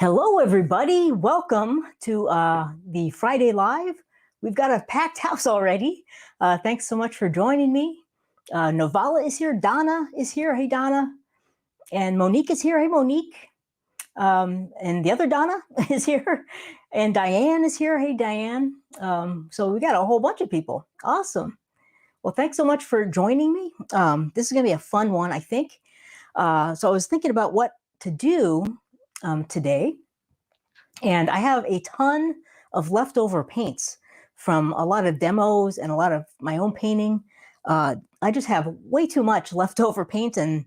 Hello, everybody. Welcome to the Friday Live. We've got a packed house already. Thanks so much for joining me. Novala is here. Donna is here. Hey, Donna. And Monique is here. Hey, Monique. And the other Donna is here. And Diane is here. Hey, Diane. So we got a whole bunch of people. Awesome. Well, thanks so much for joining me. This is going to be a fun one, I think. So I was thinking about what to do today, and I have a ton of leftover paints from a lot of demos and a lot of my own painting. I just have way too much leftover paint, and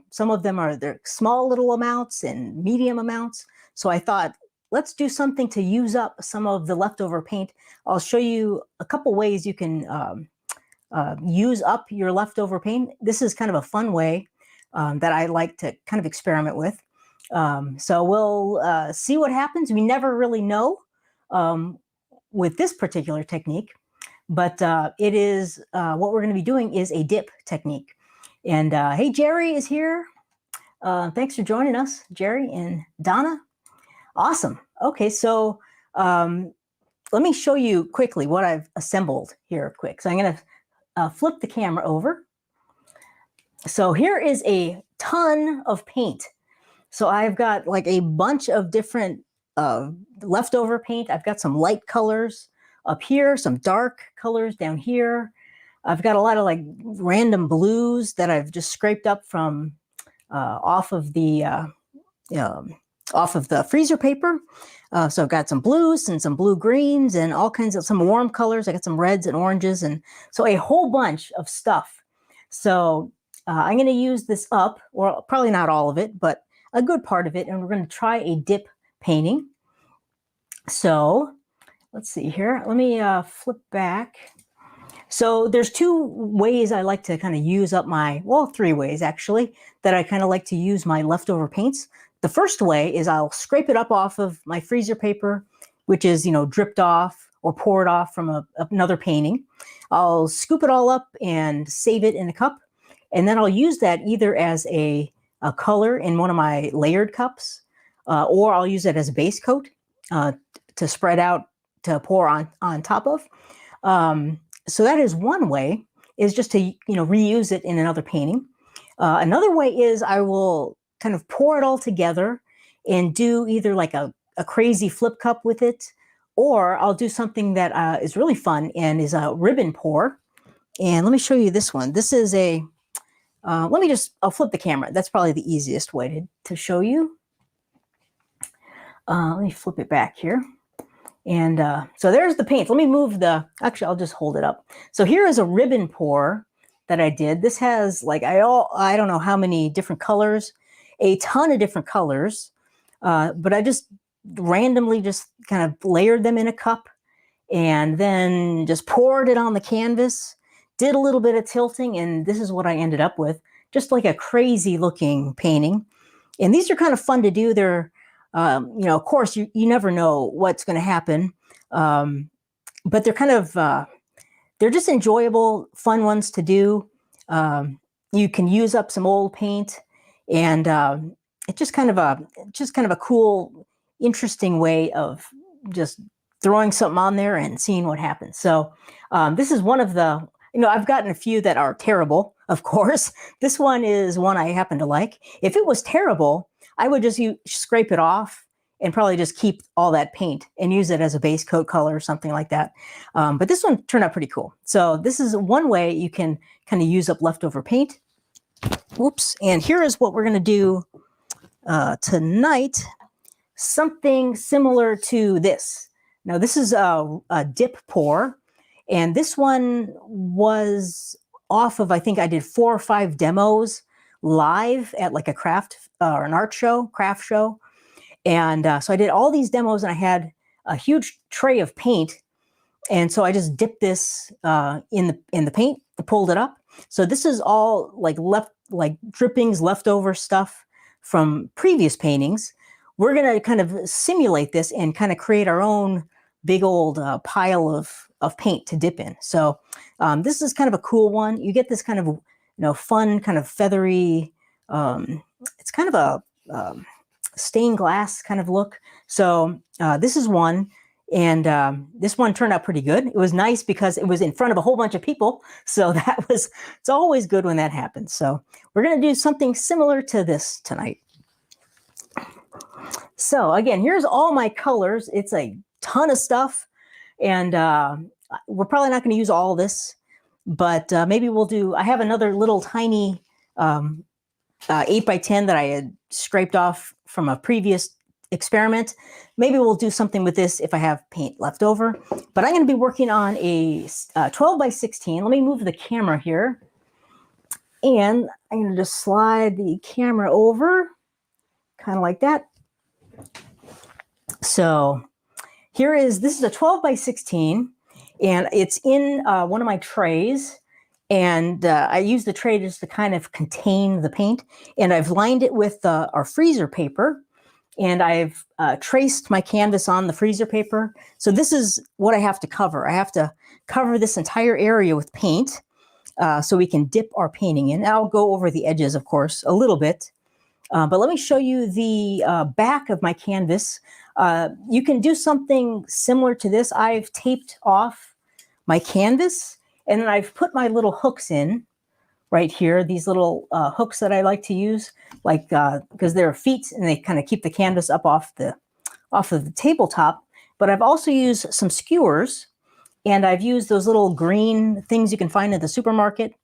some of them they're small little amounts and medium amounts. So I thought, let's do something to use up some of the leftover paint. I'll show you a couple ways you can use up your leftover paint. This is kind of a fun way that I like to kind of experiment with. So we'll see what happens. We never really know with this particular technique, but it is what we're going to be doing is a dip technique. And hey, Jerry is here. Thanks for joining us, Jerry and Donna. Awesome. Okay, so let me show you quickly what I've assembled here quick. So I'm going to flip the camera over. So here is a ton of paint. So I've got like a bunch of different leftover paint. I've got some light colors up here, some dark colors down here. I've got a lot of like random blues that I've just scraped up from off of the freezer paper. So I've got some blues and some blue greens and all kinds of some warm colors. I got some reds and oranges, and so a whole bunch of stuff. So I'm going to use this up, or probably not all of it, but a good part of it, and we're going to try a dip painting. So let's see here. Let me flip back. So there's two ways I like to kind of use up three ways actually, that I kind of like to use my leftover paints. The first way is I'll scrape it up off of my freezer paper, which is, dripped off or poured off from another painting. I'll scoop it all up and save it in a cup. And then I'll use that either as a color in one of my layered cups, or I'll use it as a base coat to spread out, to pour on top of. So that is one way, is just to reuse it in another painting. Another way is I will kind of pour it all together and do either like a crazy flip cup with it, or I'll do something that is really fun and is a ribbon pour. And let me show you this one. This is a I'll flip the camera. That's probably the easiest way to show you. Let me flip it back here. And so there's the paint. Let me move actually, I'll just hold it up. So here is a ribbon pour that I did. This has like, I don't know how many different colors, a ton of different colors, but I just randomly just kind of layered them in a cup and then just poured it on the canvas. Did a little bit of tilting, and this is what I ended up with, just like a crazy looking painting. And these are kind of fun to do. They're, of course, you never know what's going to happen, but they're kind of, they're just enjoyable, fun ones to do. You can use up some old paint, and it's just kind of a cool, interesting way of just throwing something on there and seeing what happens. So this is one of the, I've gotten a few that are terrible, of course. This one is one I happen to like. If it was terrible, I would just scrape it off and probably just keep all that paint and use it as a base coat color or something like that. But this one turned out pretty cool. So this is one way you can kind of use up leftover paint. Whoops. And here is what we're going to do tonight. Something similar to this. Now, this is a dip pour. And this one was off of, I think I did 4 or 5 demos live at like a craft or an art show, craft show. And so I did all these demos, and I had a huge tray of paint. And so I just dipped this in the paint, pulled it up. So this is all like drippings, leftover stuff from previous paintings. We're going to kind of simulate this and kind of create our own big old pile of paint to dip in. So this is kind of a cool one. You get this kind of, fun, kind of feathery, it's kind of a stained glass kind of look. So this is one. And this one turned out pretty good. It was nice because it was in front of a whole bunch of people. So it's always good when that happens. So we're going to do something similar to this tonight. So again, here's all my colors. It's a ton of stuff. And we're probably not going to use all of this, but maybe we'll do, I have another little tiny 8x10 that I had scraped off from a previous experiment. Maybe we'll do something with this if I have paint left over. But I'm going to be working on a 12x16. Let me move the camera here. And I'm going to just slide the camera over, kind of like that. So this is a 12x16, and it's in one of my trays. And I use the tray just to kind of contain the paint. And I've lined it with our freezer paper. And I've traced my canvas on the freezer paper. So this is what I have to cover. I have to cover this entire area with paint so we can dip our painting in. I'll go over the edges, of course, a little bit. But let me show you the back of my canvas. You can do something similar to this. I've taped off my canvas, and then I've put my little hooks in right here, these little hooks that I like to use, like because they're feet and they kind of keep the canvas up off of the tabletop. But I've also used some skewers, and I've used those little green things you can find at the supermarket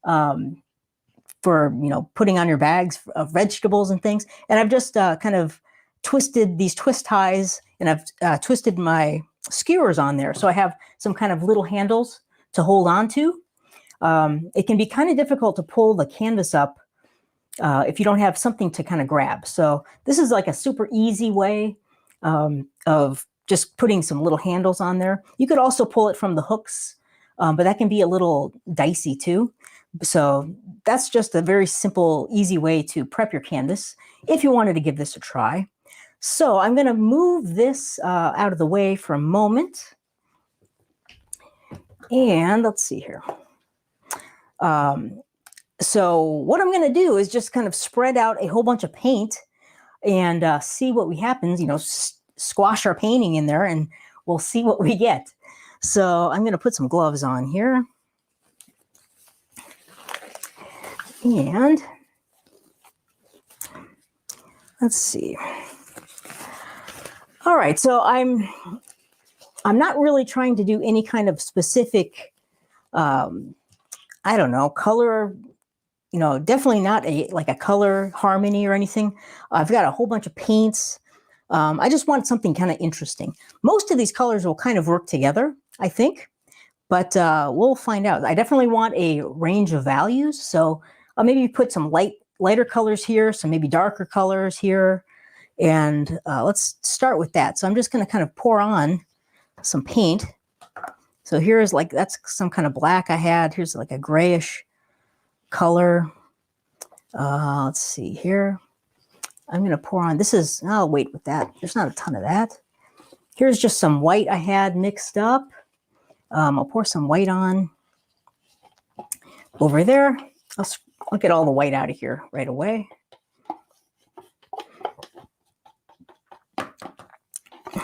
for putting on your bags of vegetables and things. And I've just kind of twisted these twist ties, and I've twisted my skewers on there, so I have some kind of little handles to hold on to. It can be kind of difficult to pull the canvas up if you don't have something to kind of grab. So this is like a super easy way of just putting some little handles on there. You could also pull it from the hooks, but that can be a little dicey too. So that's just a very simple, easy way to prep your canvas if you wanted to give this a try. So I'm going to move this out of the way for a moment. And let's see here. So what I'm going to do is just kind of spread out a whole bunch of paint and see what happens, squash our painting in there, and we'll see what we get. So I'm going to put some gloves on here. And let's see. All right, so I'm not really trying to do any kind of specific I don't know, color, definitely not like a color harmony or anything. I've got a whole bunch of paints. I just want something kind of interesting. Most of these colors will kind of work together, I think, but we'll find out. I definitely want a range of values. So I'll maybe put some lighter colors here, some maybe darker colors here. And let's start with that. So I'm just going to kind of pour on some paint. So here's that's some kind of black I had. Here's like a grayish color. Let's see here. I'm going to pour on, I'll wait with that. There's not a ton of that. Here's just some white I had mixed up. I'll pour some white on over there. I'll get all the white out of here right away.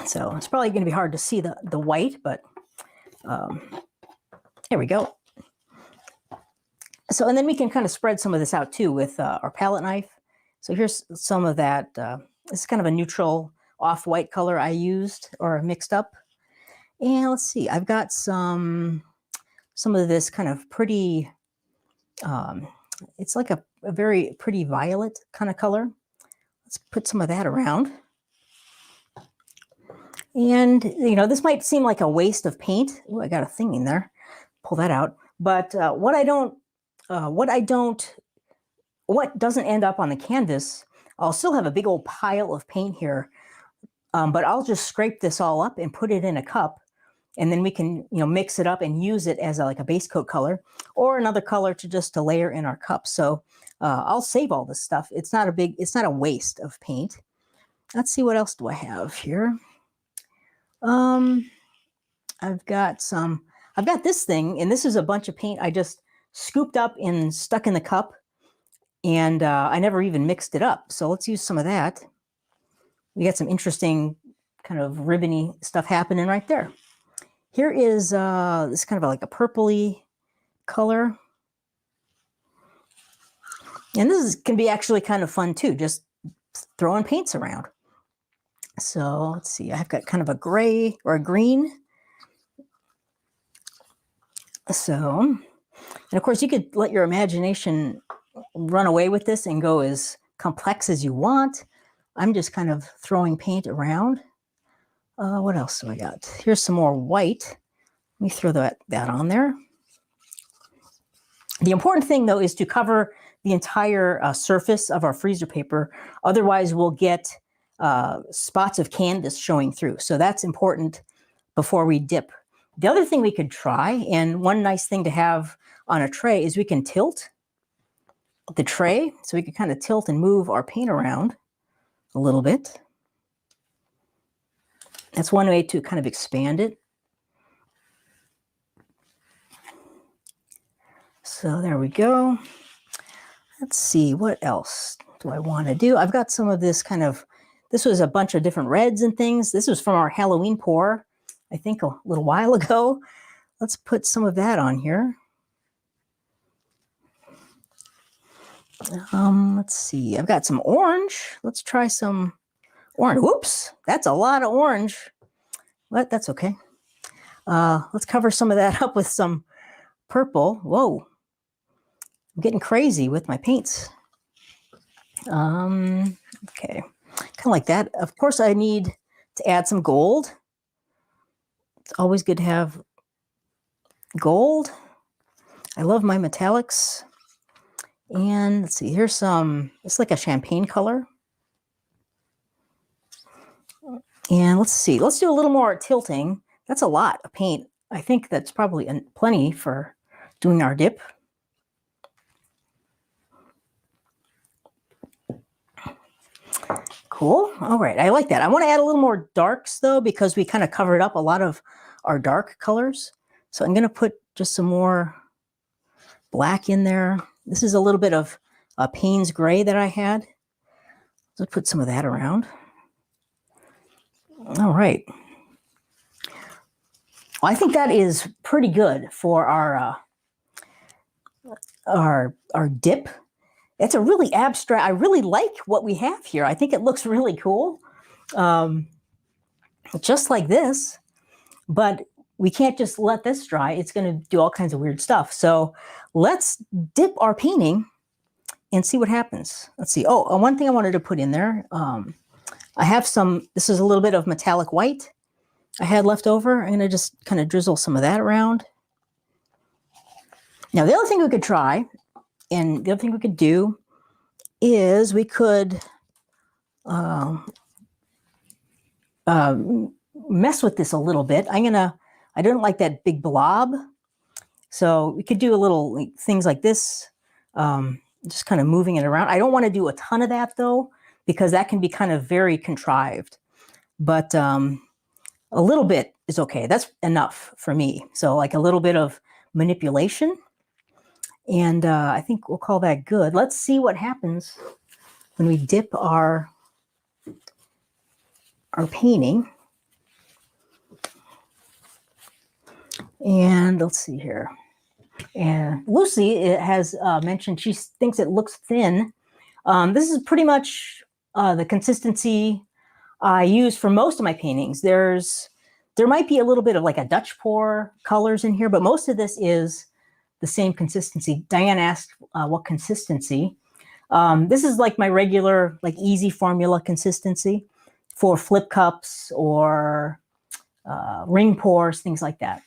So it's probably going to be hard to see the white, but there we go. So, and then we can kind of spread some of this out too with our palette knife. So here's some of that. This is kind of a neutral off-white color I used or mixed up. And let's see, I've got some of this kind of pretty, it's like a very pretty violet kind of color. Let's put some of that around. And, this might seem like a waste of paint. Ooh, I got a thing in there. Pull that out. But what doesn't end up on the canvas, I'll still have a big old pile of paint here. But I'll just scrape this all up and put it in a cup. And then we can, mix it up and use it as like a base coat color or another color to layer in our cup. So I'll save all this stuff. It's not a waste of paint. Let's see, what else do I have here? I've got this thing, and this is a bunch of paint I just scooped up and stuck in the cup, and I never even mixed it up. So let's use some of that. we got some interesting kind of ribbony stuff happening right there. Here is this kind of like a purpley color. And can be actually kind of fun too, just throwing paints around. So let's see, I've got kind of a gray or a green. So, and of course you could let your imagination run away with this and go as complex as you want. I'm just kind of throwing paint around. What else do I got? Here's some more white. Let me throw that on there. The important thing though is to cover the entire surface of our freezer paper. Otherwise we'll get spots of canvas showing through. So that's important before we dip. The other thing we could try, and one nice thing to have on a tray, is we can tilt the tray. So we can kind of tilt and move our paint around a little bit. That's one way to kind of expand it. So there we go. Let's see, what else do I want to do? I've got some of this kind of, this was a bunch of different reds and things. This was from our Halloween pour, I think a little while ago. Let's put some of that on here. Let's see, I've got some orange. Let's try some orange. Whoops, that's a lot of orange. But that's okay. Let's cover some of that up with some purple. Whoa, I'm getting crazy with my paints. Okay, kind of like that. Of course, I need to add some gold. It's always good to have gold. I love my metallics. And let's see, here's some, it's like a champagne color. And let's see, let's do a little more tilting. That's a lot of paint. I think that's probably plenty for doing our dip. Cool. All right, I like that. I want to add a little more darks though, because we kind of covered up a lot of our dark colors. So I'm going to put just some more black in there. This is a little bit of Payne's gray that I had. Let's put some of that around. All right. Well, I think that is pretty good for our dip. It's a really abstract. I really like what we have here. I think it looks really cool, just like this. But we can't just let this dry. It's going to do all kinds of weird stuff. So let's dip our painting and see what happens. Let's see. Oh, one thing I wanted to put in there. I have some, this is a little bit of metallic white I had left over. I'm going to just kind of drizzle some of that around. Now, the other thing we could try, and the other thing we could do, is we could mess with this a little bit. I don't like that big blob. So we could do a little things like this, just kind of moving it around. I don't want to do a ton of that though, because that can be kind of very contrived. But a little bit is okay. That's enough for me. So like a little bit of manipulation. And I think we'll call that good. Let's see what happens when we dip our painting. And let's see here. And Lucy has mentioned she thinks it looks thin. This is pretty much the consistency I use for most of my paintings. There might be a little bit of like a Dutch pour colors in here, but most of this is the same consistency. Diane asked what consistency. This is like my regular, like easy formula consistency for flip cups or ring pours, things like that.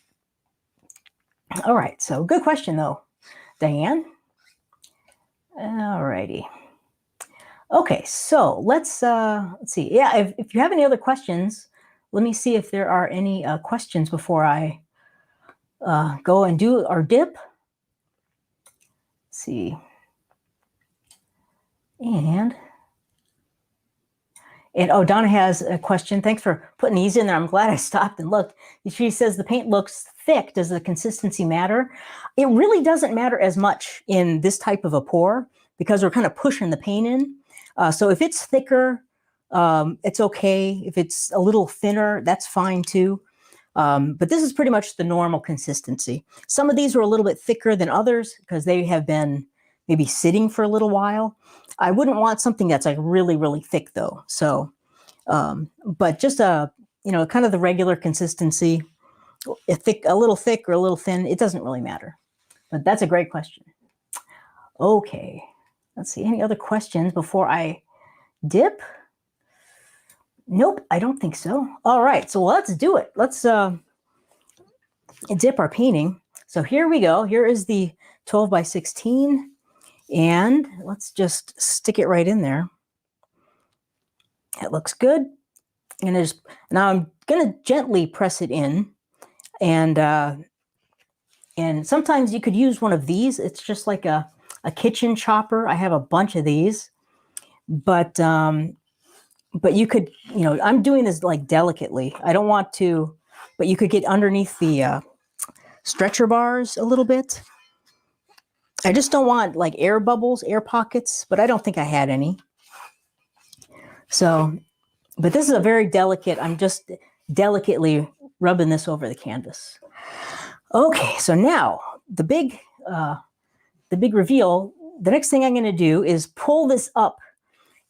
All right, so good question though, Diane. All righty. Okay, so let's see. Yeah, if you have any other questions, let me see if there are any questions before I go and do our dip. Let's see. And oh, Donna has a question. Thanks for putting these in there. I'm glad I stopped and looked. She says the paint looks thick. Does the consistency matter? It really doesn't matter as much in this type of a pour because we're kind of pushing the paint in. So if it's thicker, It's okay. If it's a little thinner, that's fine too. But this is pretty much the normal consistency. Some of these are a little bit thicker than others because they have been maybe sitting for a little while. I wouldn't want something that's like really, really thick though. So, but just kind of the regular consistency, a little thick or a little thin, it doesn't really matter. But that's a great question. Okay, let's see, any other questions before I dip? Nope, I don't think so. All right, so let's do it. Let's dip our painting. So here we go. Here is the 12 by 16, and let's just stick it right in there. It looks good. And now I'm gonna gently press it in, and sometimes you could use one of these. It's just like a kitchen chopper. I have a bunch of these, but you could, I'm doing this like delicately. I don't want to, but you could get underneath the stretcher bars a little bit. I just don't want like air bubbles, air pockets, but I don't think I had any. So, but this is a very delicate, I'm just delicately rubbing this over the canvas. Okay, so now the big reveal, the next thing I'm going to do is pull this up,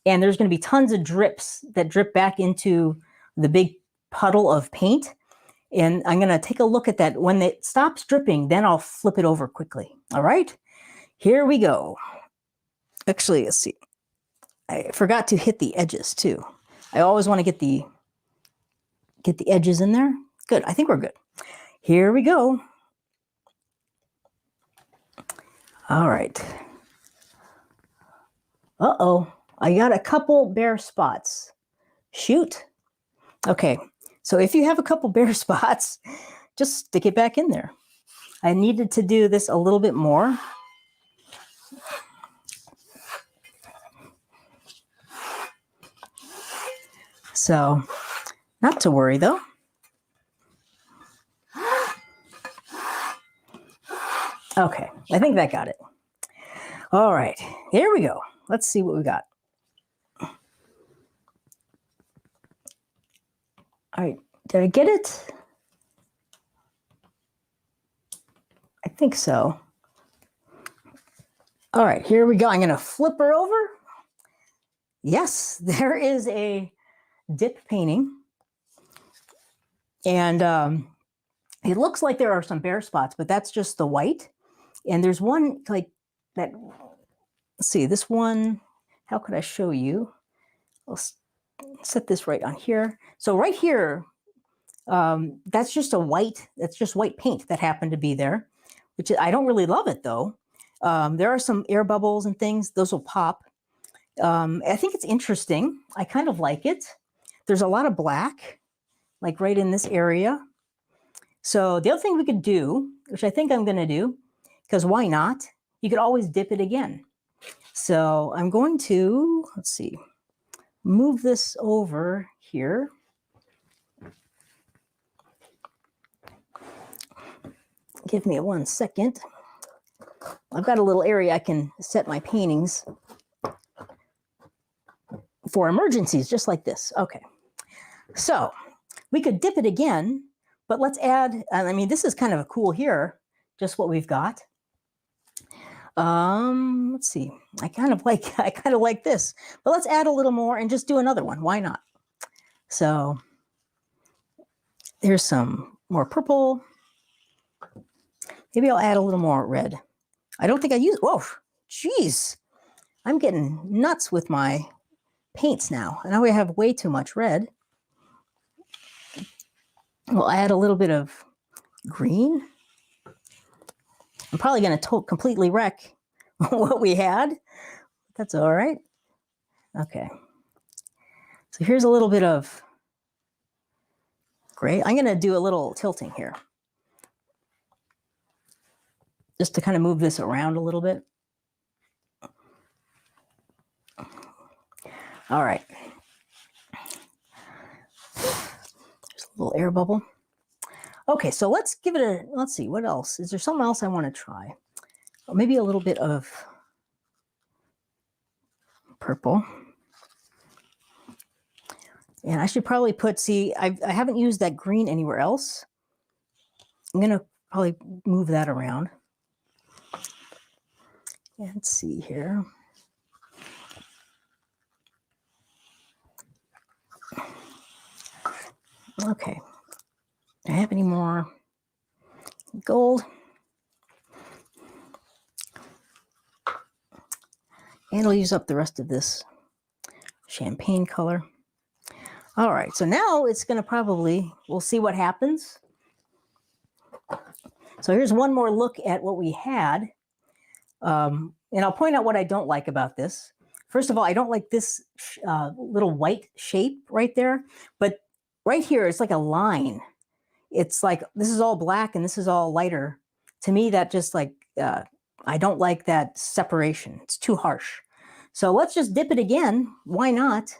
and there's going to be tons of drips that drip back into the big puddle of paint. And I'm going to take a look at that. When it stops dripping, then I'll flip it over quickly. All right, here we go. Actually, let's see. I forgot to hit the edges too. I always want to get the edges in there. Good, I think we're good. Here we go. All right. Uh-oh, I got a couple bare spots. Shoot. Okay, so if you have a couple bare spots, just stick it back in there. I needed to do this a little bit more. So, not to worry though. Okay, I think that got it. All right, here we go. Let's see what we got. All right, did I get it? I think so. All right, here we go. I'm gonna flip her over. Yes, there is a dip painting. And it looks like there are some bare spots, but that's just the white. And there's one like that. Let's see, this one, how could I show you? I'll set this right on here. So right here, that's just white paint that happened to be there, which I don't really love it though. There are some air bubbles and things, those will pop. I think it's interesting. I kind of like it. There's a lot of black, like right in this area. So the other thing we could do, which I think I'm going to do, because why not? You could always dip it again. So I'm going to, let's see, move this over here. Give me 1 second. I've got a little area I can set my paintings for emergencies, just like this. Okay. So we could dip it again, but let's add, I mean, this is kind of cool here, just what we've got. Let's see. I kind of like this, but let's add a little more and just do another one. Why not? So there's some more purple. Maybe I'll add a little more red. I don't think I use, whoa, geez. I'm getting nuts with my paints now. And now we have way too much red. We'll add a little bit of green. I'm probably going to completely wreck what we had. That's all right. Okay. So here's a little bit of gray. I'm going to do a little tilting here, just to kind of move this around a little bit. All right. There's a little air bubble. Okay, so let's give it a, let's see, what else? Is there something else I want to try? Maybe a little bit of purple. And I should probably put, see, I haven't used that green anywhere else. I'm going to probably move that around. And let's see here. Okay. Do I have any more gold? And I'll use up the rest of this champagne color. All right, so now it's going to probably, we'll see what happens. So here's one more look at what we had. And I'll point out what I don't like about this. First of all, I don't like this little white shape right there. But right here, it's like a line. It's like, this is all black and this is all lighter. To me, that just like, I don't like that separation. It's too harsh. So let's just dip it again. Why not?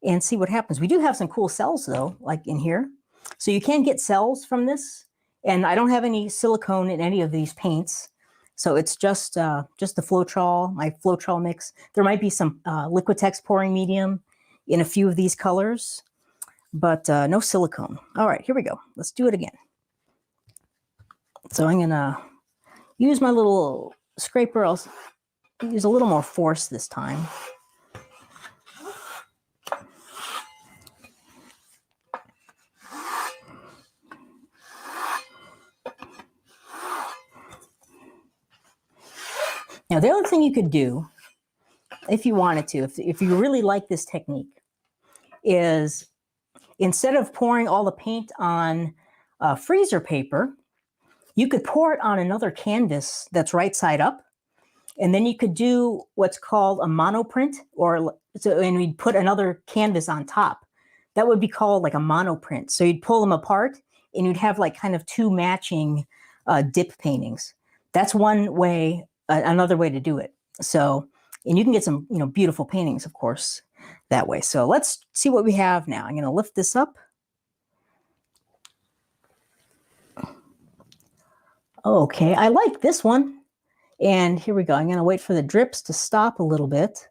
And see what happens. We do have some cool cells though, like in here. So you can get cells from this. And I don't have any silicone in any of these paints. So it's just the Floetrol, my Floetrol mix. There might be some Liquitex pouring medium in a few of these colors, but no silicone. All right, here we go. Let's do it again. So I'm gonna use my little scraper. I'll use a little more force this time. Now, the other thing you could do, if you wanted to, if you really like this technique, is instead of pouring all the paint on freezer paper, you could pour it on another canvas that's right side up, and then you could do what's called a monoprint, and we'd put another canvas on top. That would be called like a monoprint. So you'd pull them apart, and you'd have like kind of two matching dip paintings. That's one way. Another way to do it. So, and you can get some, beautiful paintings, of course, that way. So let's see what we have now. I'm going to lift this up. Okay, I like this one. And here we go. I'm going to wait for the drips to stop a little bit.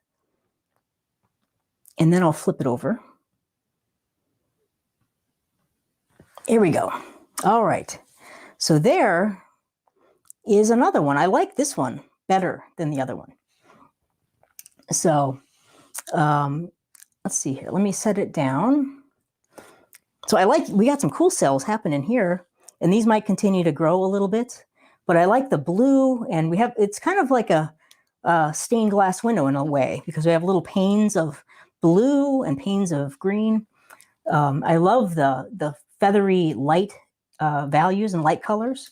And then I'll flip it over. Here we go. All right. So there is another one. I like this one better than the other one. So let's see here. Let me set it down. So we got some cool cells happening here, and these might continue to grow a little bit, but I like the blue, and it's kind of like a stained glass window in a way, because we have little panes of blue and panes of green. I love the feathery light values and light colors.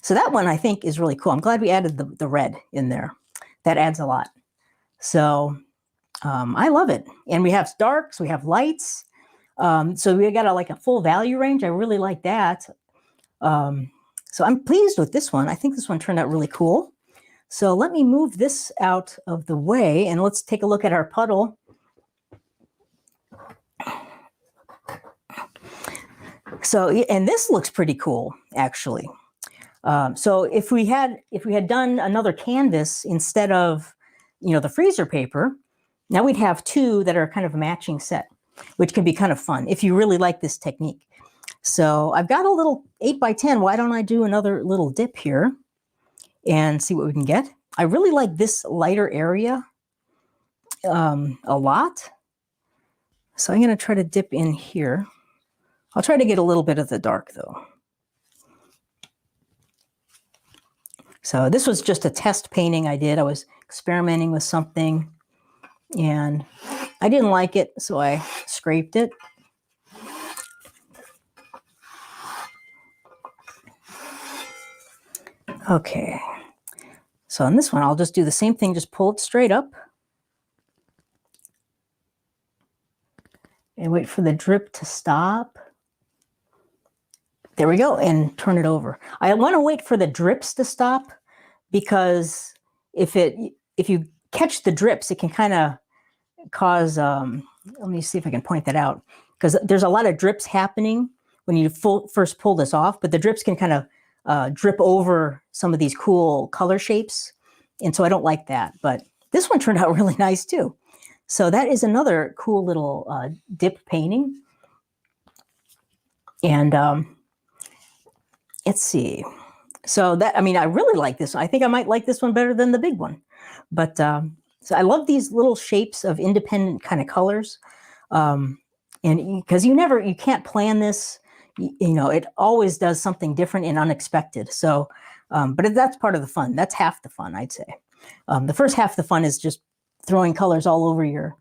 So that one I think is really cool. I'm glad we added the red in there. That adds a lot. So I love it. And we have darks, we have lights. So we got a full value range. I really like that. So I'm pleased with this one. I think this one turned out really cool. So let me move this out of the way, and let's take a look at our puddle. So, and this looks pretty cool, actually. So if we had done another canvas instead of, the freezer paper, now we'd have two that are kind of a matching set, which can be kind of fun if you really like this technique. So I've got a little 8x10. Why don't I do another little dip here and see what we can get? I really like this lighter area a lot. So I'm going to try to dip in here. I'll try to get a little bit of the dark though. So this was just a test painting I did. I was experimenting with something and I didn't like it, so I scraped it. Okay. So on this one, I'll just do the same thing, just pull it straight up. And wait for the drip to stop. There we go, and turn it over. I want to wait for the drips to stop because if you catch the drips, it can kind of cause, let me see if I can point that out, because there's a lot of drips happening when you first pull this off, but the drips can kind of drip over some of these cool color shapes, and so I don't like that. But this one turned out really nice too. So that is another cool little dip painting. And let's see. So that, I mean, I really like this one. I think I might like this one better than the big one. But so I love these little shapes of independent kind of colors. And because you can't plan this, you know, it always does something different and unexpected. So, but that's part of the fun. That's half the fun, I'd say. The first half of the fun is just throwing colors all over your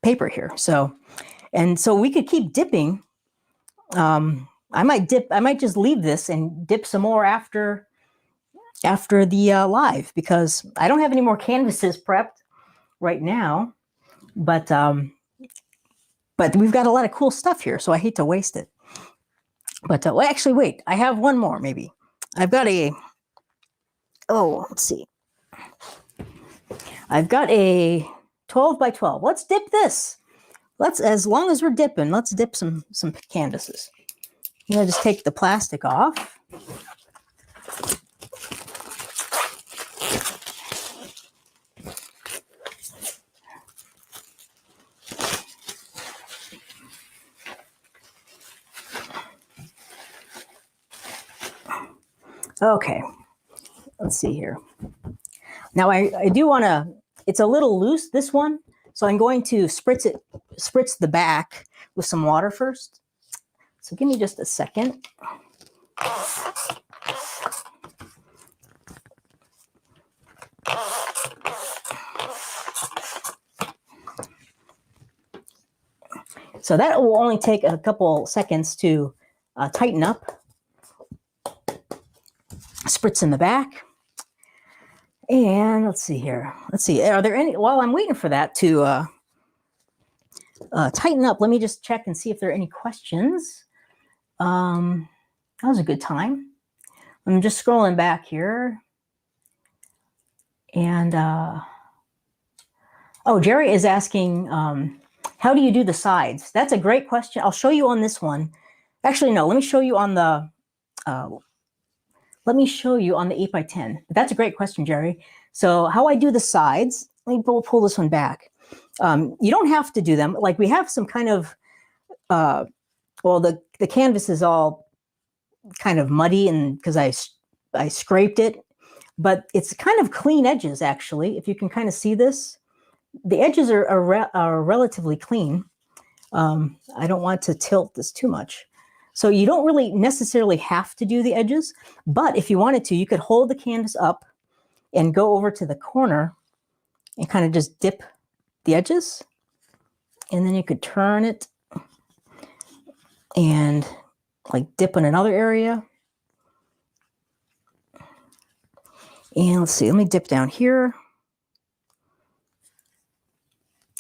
paper here. So, and so we could keep dipping. I might just leave this and dip some more after the live, because I don't have any more canvases prepped right now, but we've got a lot of cool stuff here, so I hate to waste it. But well, actually, wait, I have one more maybe. I've got let's see. I've got a 12 by 12. Let's dip this. As long as we're dipping, let's dip some canvases. I'm gonna just take the plastic off. Okay, let's see here. Now I do want to, it's a little loose, this one, so I'm going to spritz the back with some water first. So give me just a second. So that will only take a couple seconds to tighten up. Spritz in the back. And let's see here. Let's see. Are there any, while I'm waiting for that to tighten up, let me just check and see if there are any questions. That was a good time. I'm just scrolling back here. And, oh, Jerry is asking, how do you do the sides? That's a great question. I'll show you on this one. Actually, no, let me show you on the, 8 by 10. That's a great question, Jerry. So how I do the sides, let me pull this one back. You don't have to do them. Like we have some kind of, well, the canvas is all kind of muddy, and because I scraped it, but it's kind of clean edges, actually. If you can kind of see this, the edges are relatively clean. I don't want to tilt this too much. So you don't really necessarily have to do the edges, but if you wanted to, you could hold the canvas up and go over to the corner and kind of just dip the edges. And then you could turn it and like dip in another area. And let's see, let me dip down here.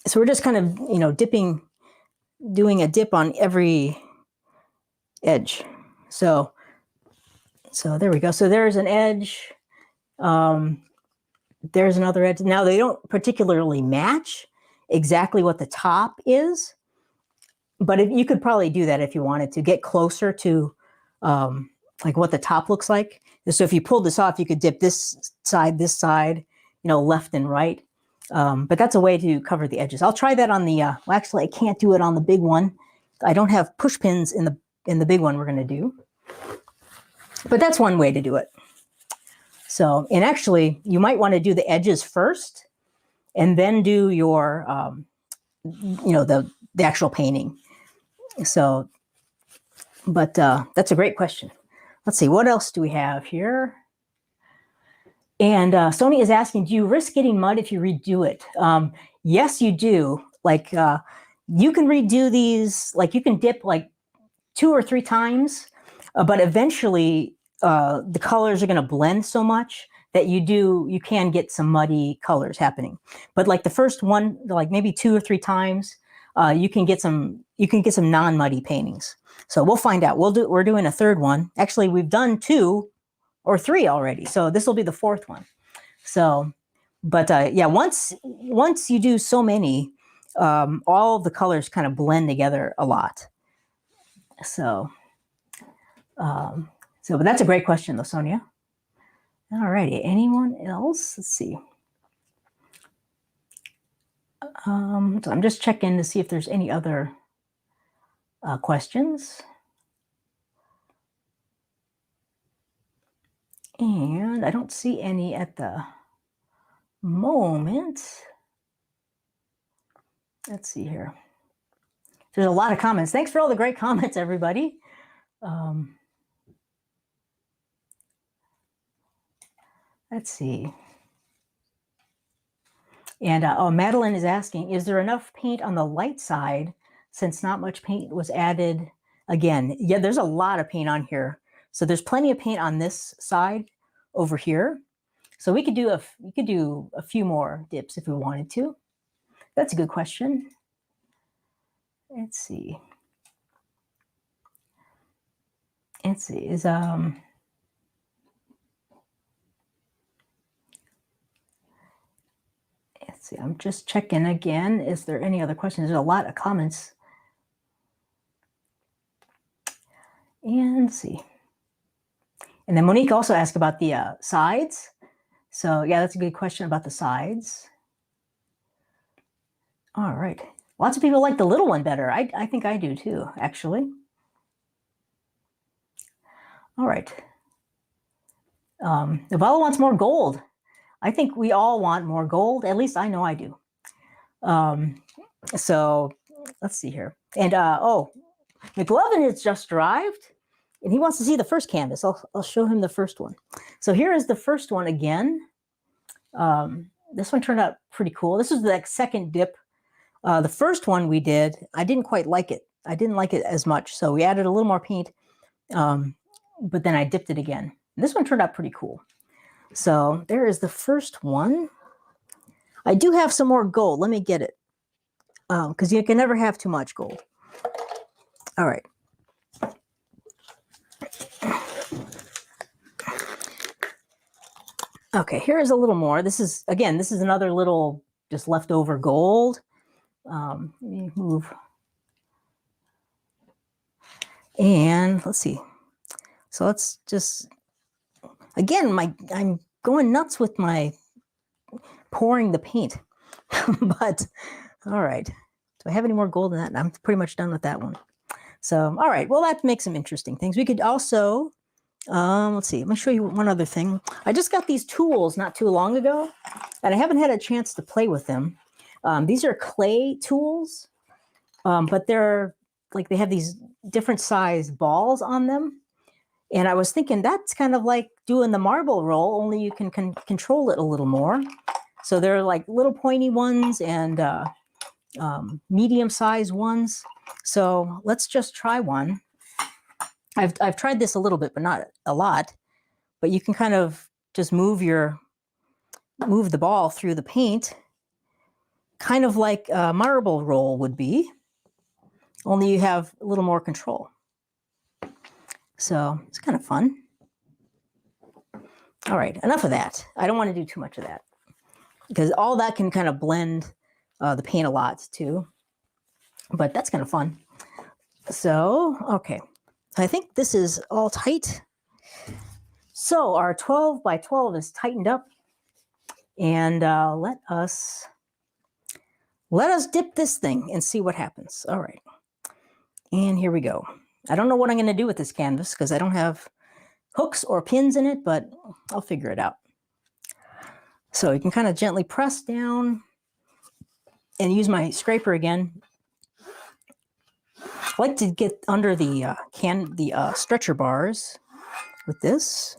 So we're just kind of, you know, doing a dip on every edge. So there we go. So there's an edge. There's another edge. Now they don't particularly match exactly what the top is, but you could probably do that if you wanted to get closer to like what the top looks like. So if you pulled this off, you could dip this side, you know, left and right. But that's a way to cover the edges. I'll try that on the, well, actually I can't do it on the big one. I don't have push pins in the big one we're going to do. But that's one way to do it. So, and actually you might want to do the edges first and then do your, you know, the actual painting. So, but that's a great question. Let's see, what else do we have here? And Sony is asking, do you risk getting mud if you redo it? Yes, you do. Like you can redo these, like you can dip like 2 or 3 times, but eventually the colors are going to blend so much that you can get some muddy colors happening. But like the first one, like maybe 2 or 3 times, you can get some non-muddy paintings. So we'll find out. We're doing a 3rd one. Actually, we've done 2 or 3 already. So this will be the 4th one. So, but yeah, once you do so many, all of the colors kind of blend together a lot. So, but that's a great question though, Sonia. All righty, anyone else? Let's see. So I'm just checking to see if there's any other questions. And I don't see any at the moment. Let's see here. There's a lot of comments. Thanks for all the great comments, everybody. Let's see. And oh, Madeline is asking, is there enough paint on the light side since not much paint was added again? Yeah, there's a lot of paint on here. So there's plenty of paint on this side over here. So we could do a few more dips if we wanted to. That's a good question. Let's see. Let's see. Is let's see. I'm just checking again. Is there any other questions? There's a lot of comments. And let's see. And then Monique also asked about the sides. So yeah, that's a good question about the sides. All right. Lots of people like the little one better. I think I do too, actually. All right. Novello wants more gold. I think we all want more gold. At least I know I do. So let's see here. And oh, McLovin has just arrived, and he wants to see the first canvas. I'll show him the first one. So here is the first one again. This one turned out pretty cool. This is the second dip. The first one we did, I didn't quite like it. I didn't like it as much, so we added a little more paint, but then I dipped it again. And this one turned out pretty cool. So there is the first one. I do have some more gold. Let me get it, because you can never have too much gold. All right. Okay, here is a little more. This is another little just leftover gold. Let me move. And let's see. So let's just, again, I'm going nuts with my pouring the paint. But all right. Do I have any more gold in that? I'm pretty much done with that one. So, all right. Well, that makes some interesting things. We could also, let's see. Let me show you one other thing. I just got these tools not too long ago, and I haven't had a chance to play with them. These are clay tools, but they're like, they have these different size balls on them. And I was thinking that's kind of like doing the marble roll, only you can control it a little more. So they're like little pointy ones and medium-sized ones. So let's just try one. I've tried this a little bit, but not a lot. But you can kind of just move the ball through the paint, kind of like a marble roll would be, only you have a little more control. So it's kind of fun. All right, enough of that. I don't want to do too much of that, because all that can kind of blend the paint a lot too. But that's kind of fun. So, okay. I think this is all tight. So our 12 by 12 is tightened up. And let us dip this thing and see what happens. All right. And here we go. I don't know what I'm going to do with this canvas because I don't have hooks or pins in it, but I'll figure it out. So you can kind of gently press down and use my scraper again. I like to get under the stretcher bars with this.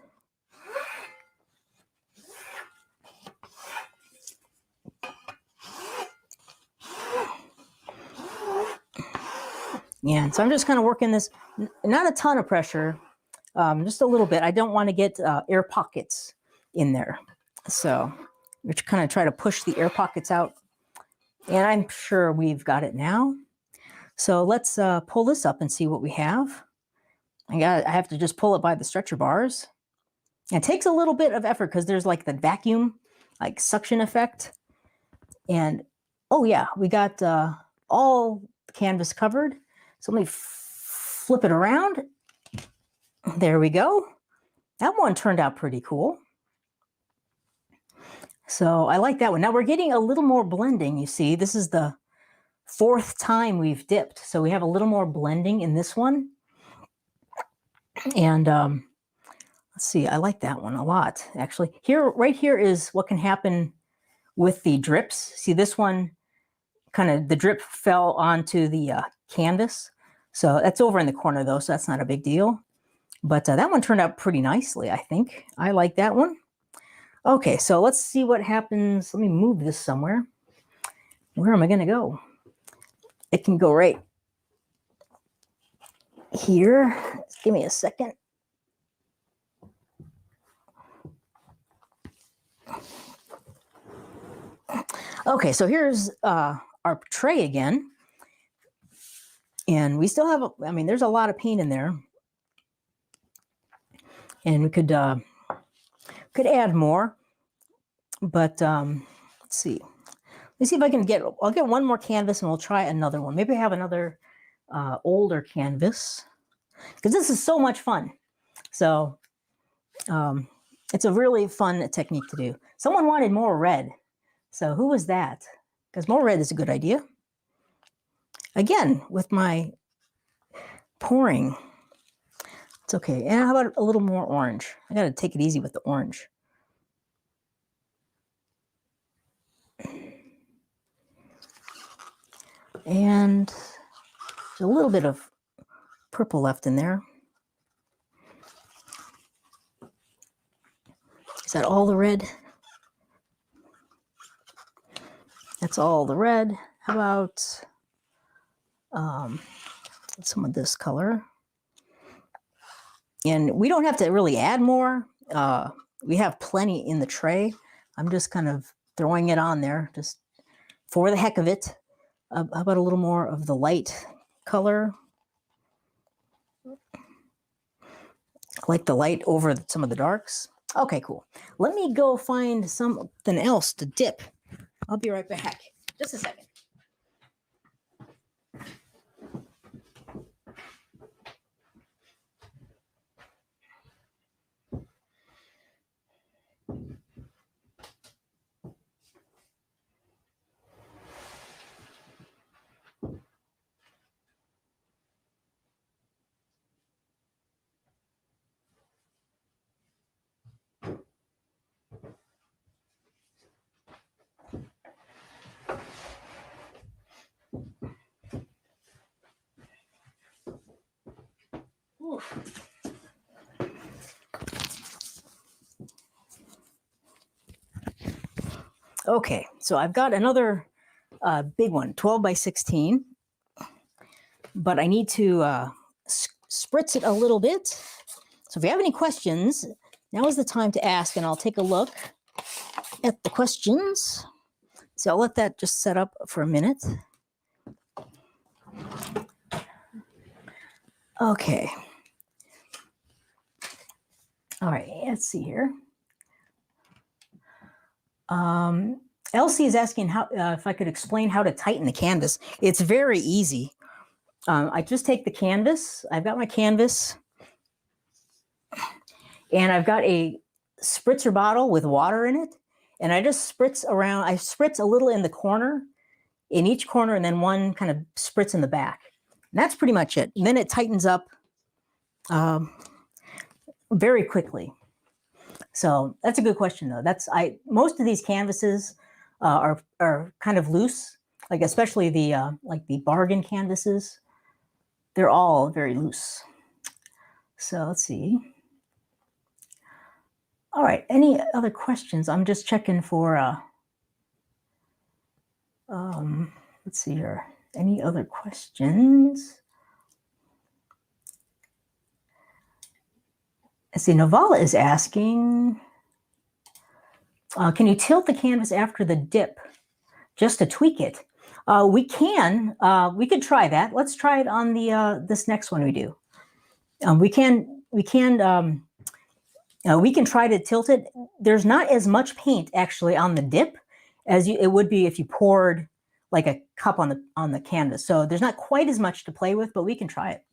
Yeah, so I'm just kind of working this, not a ton of pressure, just a little bit. I don't want to get air pockets in there. So we kind of try to push the air pockets out. And I'm sure we've got it now. So let's pull this up and see what we have. I have to just pull it by the stretcher bars. It takes a little bit of effort because there's like the vacuum, like suction effect. And oh yeah, we got all the canvas covered. So let me flip it around. There we go. That one turned out pretty cool. So I like that one. Now we're getting a little more blending, you see. This is the 4th time we've dipped. So we have a little more blending in this one. And let's see, I like that one a lot, actually. Here, right here is what can happen with the drips. See, this one, kind of, the drip fell onto the canvas. So that's over in the corner, though, so that's not a big deal. But that one turned out pretty nicely, I think. I like that one. Okay, so let's see what happens. Let me move this somewhere. Where am I going to go? It can go right here. Just give me a second. Okay, so here's our tray again. And we still have, I mean, there's a lot of paint in there. And we could add more. But let's see. Let's see if I can I'll get one more canvas and we'll try another one. Maybe I have another older canvas. Because this is so much fun. So it's a really fun technique to do. Someone wanted more red. So who was that? Because more red is a good idea. Again, with my pouring. It's okay. And how about a little more orange? I got to take it easy with the orange. And there's a little bit of purple left in there. Is that all the red? That's all the red. How about some of this color? And we don't have to really add more. We have plenty in the tray. I'm just kind of throwing it on there just for the heck of it. How about a little more of the light color? Like the light over some of the darks. Okay, cool. Let me go find something else to dip. I'll be right back. Just a second. Okay, so I've got another big one, 12 by 16, but I need to spritz it a little bit. So if you have any questions, now is the time to ask, and I'll take a look at the questions. So I'll let that just set up for a minute. Okay. All right, let's see here. Elsie is asking how if I could explain how to tighten the canvas. It's very easy. I just take the canvas. I've got my canvas, and I've got a spritzer bottle with water in it, and I just spritz around. I spritz a little in the corner, in each corner, and then one kind of spritz in the back. And that's pretty much it. And then it tightens up very quickly. So that's a good question, though. Most of these canvases are kind of loose, like especially the like the bargain canvases. They're all very loose. So let's see. All right. Any other questions? I'm just checking for. Let's see here. Any other questions? Let's see. Novala is asking, can you tilt the canvas after the dip just to tweak it? We can. We could try that. Let's try it on the this next one we do. We can try to tilt it. There's not as much paint actually on the dip as it would be if you poured like a cup on the canvas. So there's not quite as much to play with, but we can try it.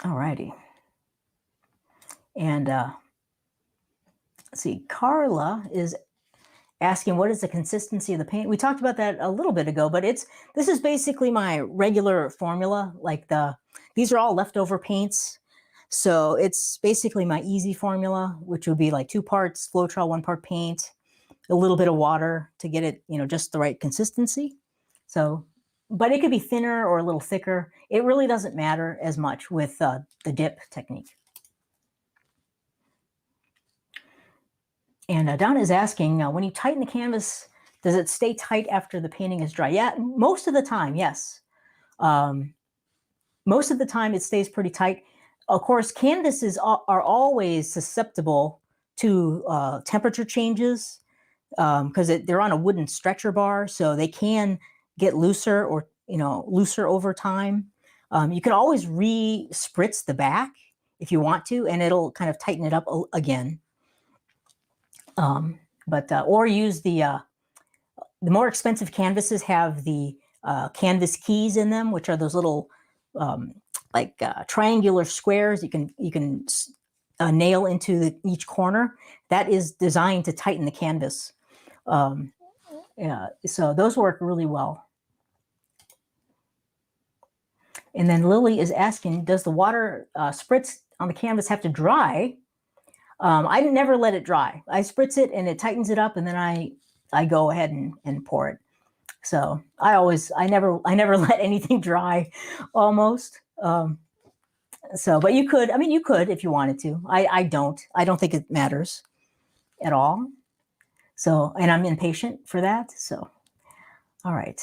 All righty. And let's see, Carla is asking what is the consistency of the paint. We talked about that a little bit ago, but this is basically my regular formula. Like these are all leftover paints. So it's basically my easy formula, which would be like 2 parts Floetrol, 1 part paint, a little bit of water to get it, just the right consistency. So, but it could be thinner or a little thicker. It really doesn't matter as much with the dip technique. And Donna is asking, when you tighten the canvas, does it stay tight after the painting is dry? Yeah, most of the time, yes. Most of the time it stays pretty tight. Of course, canvases are always susceptible to temperature changes because they're on a wooden stretcher bar, so they can get looser or looser over time. You can always re-spritz the back if you want to, and it'll kind of tighten it up again. Or use the more expensive canvases have the canvas keys in them, which are those little triangular squares you can nail into each corner. That is designed to tighten the canvas. Yeah, so those work really well. And then Lily is asking, does the water spritz on the canvas have to dry? I never let it dry. I spritz it and it tightens it up, and then I go ahead and pour it. So I never let anything dry, almost. But you could, you could if you wanted to. I don't think it matters at all. So, and I'm impatient for that. So, all right.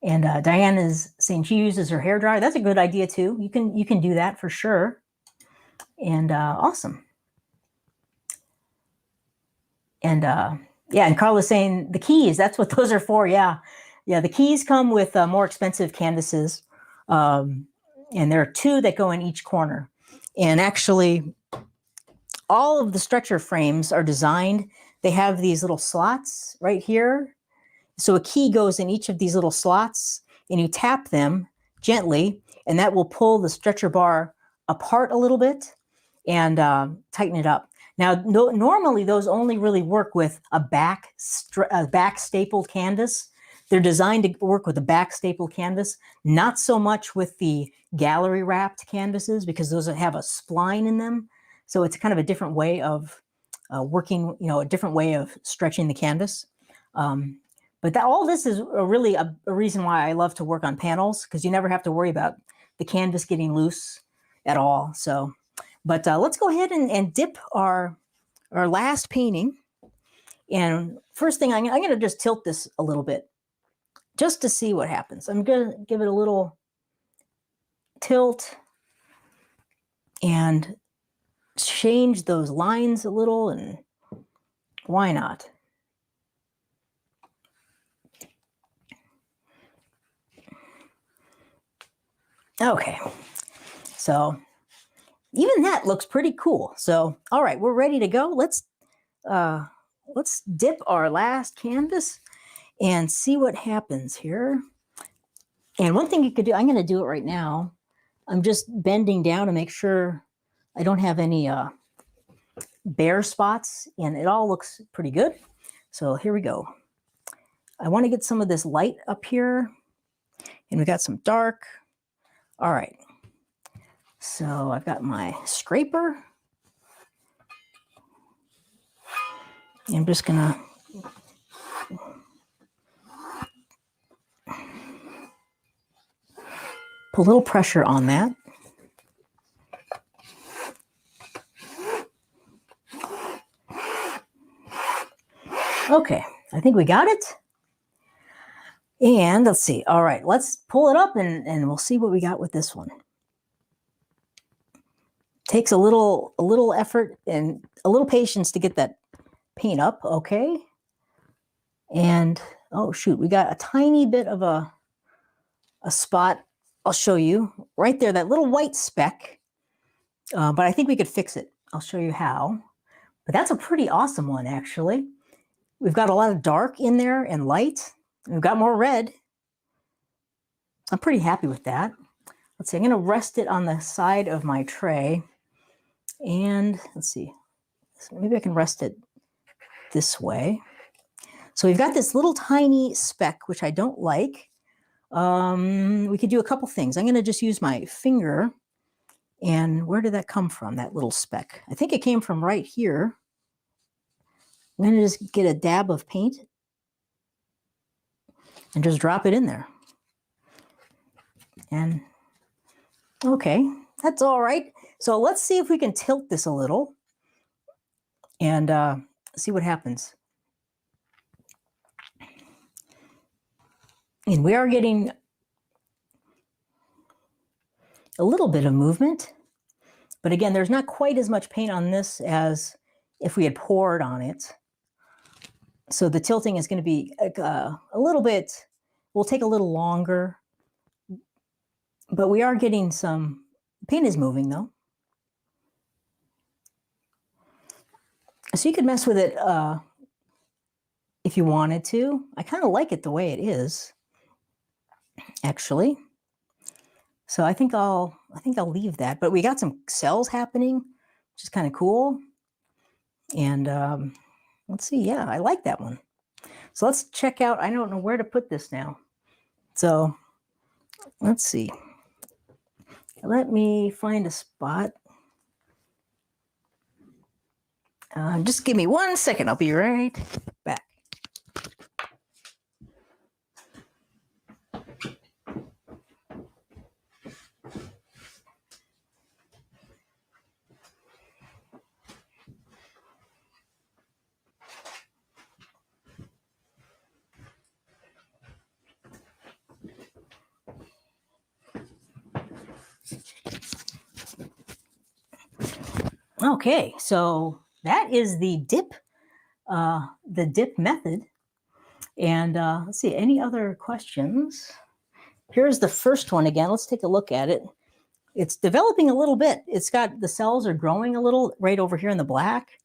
And Diane is saying she uses her hairdryer. That's a good idea too. You can do that for sure. And awesome. And yeah, and Carla's saying the keys, that's what those are for. Yeah. Yeah, the keys come with more expensive canvases. And there are 2 that go in each corner. And actually, all of the stretcher frames are designed, they have these little slots right here. So a key goes in each of these little slots, and you tap them gently, and that will pull the stretcher bar apart a little bit and tighten it up. Now, normally those only really work with a back stapled canvas. They're designed to work with a back stapled canvas, not so much with the gallery wrapped canvases, because those have a spline in them. So it's kind of a different way of working, a different way of stretching the canvas. But all this is really a reason why I love to work on panels, because you never have to worry about the canvas getting loose at all. So, but let's go ahead and dip our last painting. And first thing, I'm going to just tilt this a little bit just to see what happens. I'm going to give it a little tilt and change those lines a little, and why not? Okay, so even that looks pretty cool. So, all right, we're ready to go. Let's dip our last canvas and see what happens here. And one thing you could do, I'm going to do it right now. I'm just bending down to make sure I don't have any bare spots, and it all looks pretty good. So here we go. I want to get some of this light up here, and we got some dark. All right. So I've got my scraper. I'm just going to put a little pressure on that. Okay, I think we got it. And let's see. All right, let's pull it up and we'll see what we got with this one. Takes a little effort and a little patience to get that paint up. Okay. And oh shoot, we got a tiny bit of a spot. I'll show you right there, that little white speck. But I think we could fix it. I'll show you how. But that's a pretty awesome one, actually. We've got a lot of dark in there and light. We've got more red. I'm pretty happy with that. Let's see, I'm going to rest it on the side of my tray. And let's see, So maybe I can rest it this way. So we've got this little tiny speck, which I don't like. We could do a couple things. I'm going to just use my finger. And where did that come from, that little speck? I think it came from right here. I'm going to just get a dab of paint and just drop it in there. And okay, that's all right. So let's see if we can tilt this a little and see what happens. And we are getting a little bit of movement, but again, there's not quite as much paint on this as if we had poured on it. So the tilting is going to be a little bit, will take a little longer, but we are getting some, paint is moving though. So you could mess with it if you wanted to. I kind of like it the way it is, actually. So I think I'll leave that. But we got some cells happening, which is kind of cool. And let's see. Yeah, I like that one. So let's check out. I don't know where to put this now. So let's see. Let me find a spot. Just give me 1 second. I'll be right back. Okay, so that is the dip method. And let's see, any other questions? Here's the first one again. Let's take a look at it. It's developing a little bit. It's got, the cells are growing a little right over here in the black.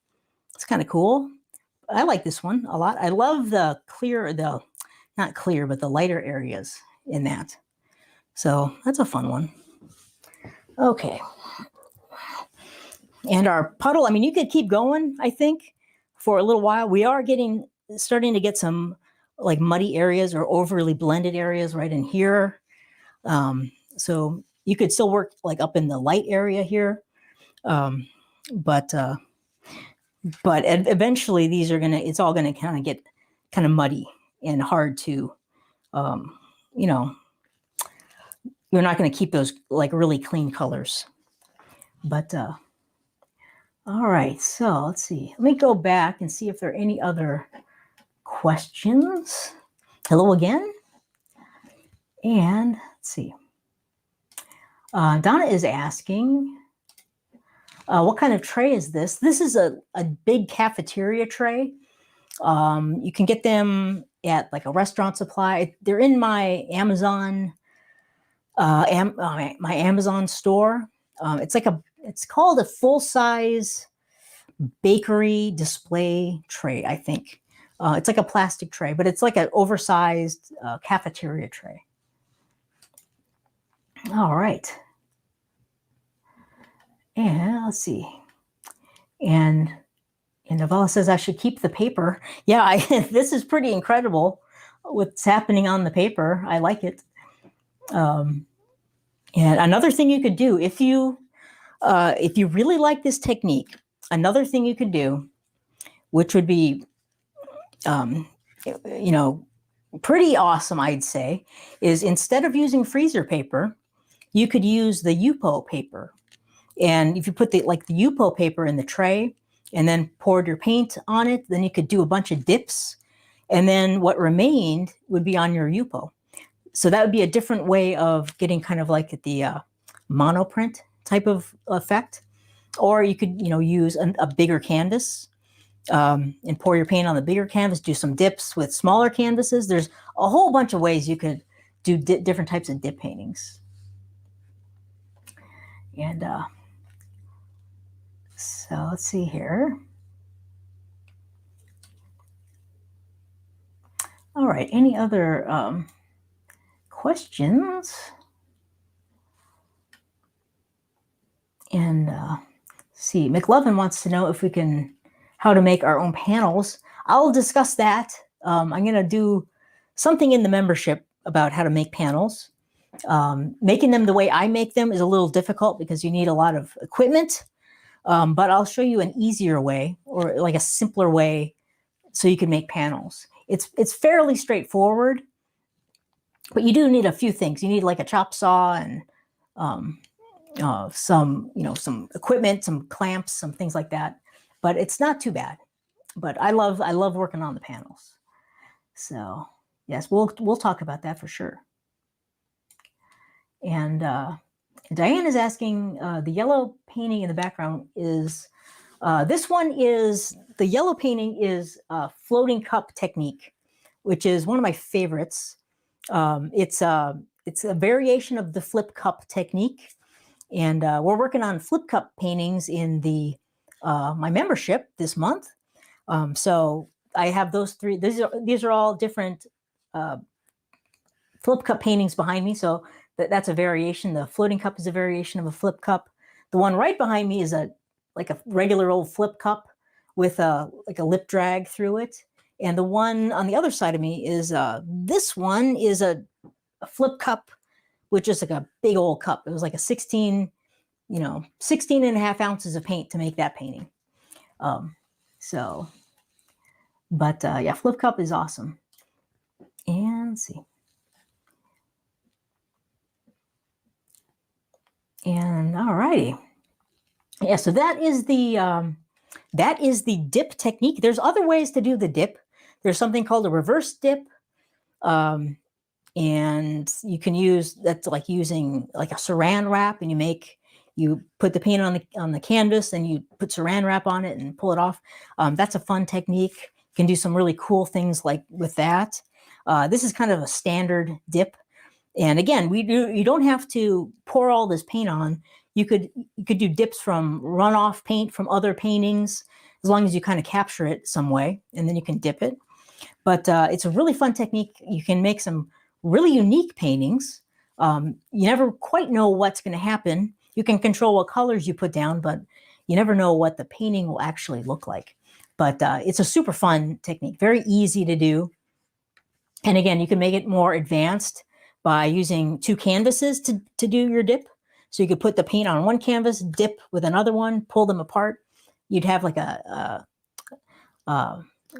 It's kind of cool. I like this one a lot. I love the clear, not clear, but the lighter areas in that. So that's a fun one. Okay. And our puddle, I mean, you could keep going, I think, for a little while. We are starting to get some like muddy areas or overly blended areas right in here. So you could still work like up in the light area here. But eventually these are it's all gonna kind of get kind of muddy and hard to, you know, you're not gonna keep those like really clean colors. But all right, so let's see. Let me go back and see if there are any other questions. Hello again. And let's see. Donna is asking, what kind of tray is this? This is a big cafeteria tray. You can get them at like a restaurant supply. They're in my Amazon, my Amazon store. It's called a full-size bakery display tray, I think. It's like a plastic tray, but it's like an oversized cafeteria tray. All right. And let's see. And Novella says I should keep the paper. Yeah, this is pretty incredible what's happening on the paper. I like it. And another thing you could do, if you really like this technique, another thing you could do, which would be, you know, pretty awesome, I'd say, is instead of using freezer paper, you could use the Yupo paper. And if you put the Yupo paper in the tray and then poured your paint on it, then you could do a bunch of dips. And then what remained would be on your Yupo. So that would be a different way of getting kind of like the monoprint type of effect. Or you could, you know, use a bigger canvas and pour your paint on the bigger canvas, do some dips with smaller canvases. There's a whole bunch of ways you could do different types of dip paintings. And so let's see here. All right, any other questions? And see, McLovin wants to know if we can how to make our own panels. I'll discuss that. I'm going to do something in the membership about how to make panels. Making them the way I make them is a little difficult because you need a lot of equipment, but I'll show you an easier way, or like a simpler way, so you can make panels. It's fairly straightforward, but you do need a few things. You need like a chop saw and some equipment, some clamps, some things like that. But it's not too bad. But I love working on the panels. So yes, we'll talk about that for sure. And Diane is asking, the yellow painting in the background is, this one is, the yellow painting is floating cup technique, which is one of my favorites. It's a variation of the flip cup technique. And we're working on flip cup paintings in the my membership this month. So I have those three. These are all different flip cup paintings behind me. So that's a variation. The floating cup is a variation of a flip cup. The one right behind me is like a regular old flip cup with like a lip drag through it. And the one on the other side of me is this one is a flip cup with just like a big old cup. It was like a 16 and a half ounces of paint to make that painting. Yeah, flip cup is awesome. And let's see. And all righty. Yeah, so that is the dip technique. There's other ways to do the dip. There's something called a reverse dip. And you can use, that's like using like a saran wrap, and you put the paint on the canvas and you put saran wrap on it and pull it off. That's a fun technique. You can do some really cool things like with that. This is kind of a standard dip. And again, you don't have to pour all this paint on. You could do dips from runoff paint from other paintings, as long as you kind of capture it some way, and then you can dip it. But it's a really fun technique. You can make some really unique paintings. You never quite know what's going to happen. You can control what colors you put down, but you never know what the painting will actually look like. But it's a super fun technique, very easy to do. And again, you can make it more advanced by using two canvases to do your dip. So you could put the paint on one canvas, dip with another one, pull them apart. You'd have like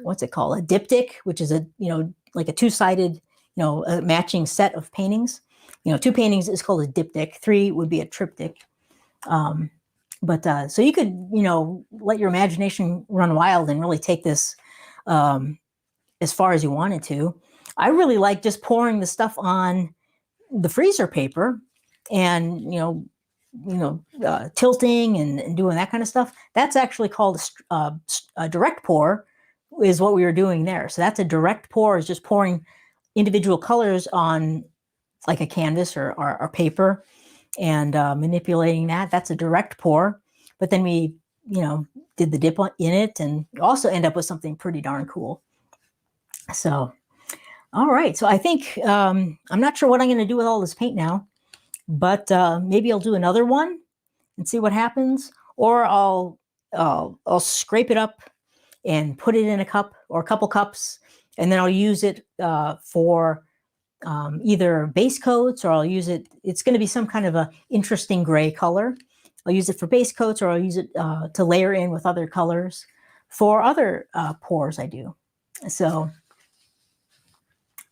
what's it called? A diptych, which is like a two-sided, a matching set of paintings. Two paintings is called a diptych. Three would be a triptych. So you could, let your imagination run wild and really take this as far as you wanted to. I really like just pouring the stuff on the freezer paper and, tilting and doing that kind of stuff. That's actually called a direct pour, is what we were doing there. So that's a direct pour, is just pouring individual colors on like a canvas or paper and manipulating that. That's a direct pour. But then we, did the dip in it and also end up with something pretty darn cool. So, all right. So I think, I'm not sure what I'm going to do with all this paint now, but maybe I'll do another one and see what happens, or I'll scrape it up and put it in a cup or a couple cups, and then I'll use it for either base coats, or I'll use it. It's going to be some kind of a interesting gray color. I'll use it for base coats, or I'll use it to layer in with other colors for other pours I do. So,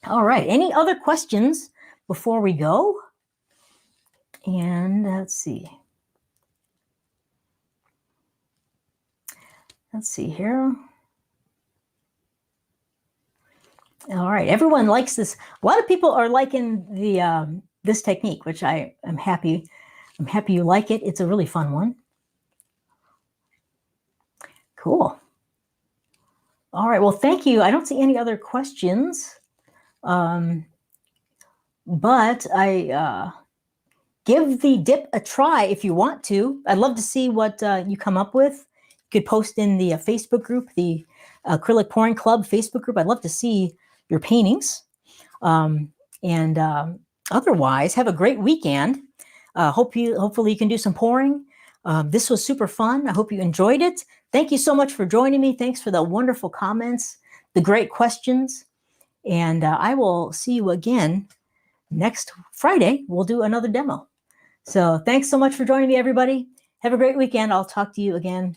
all right. Any other questions before we go? And let's see. Let's see here. All right. Everyone likes this. A lot of people are liking the this technique, which I am happy. I'm happy you like it. It's a really fun one. Cool. All right. Well, thank you. I don't see any other questions. But I give the dip a try if you want to. I'd love to see what you come up with. You could post in the Facebook group, the Acrylic Pouring Club Facebook group. I'd love to see your paintings. Otherwise, have a great weekend. Hopefully you can do some pouring. This was super fun. I hope you enjoyed it. Thank you so much for joining me. Thanks for the wonderful comments, the great questions. And I will see you again next Friday. We'll do another demo. So thanks so much for joining me, everybody. Have a great weekend. I'll talk to you again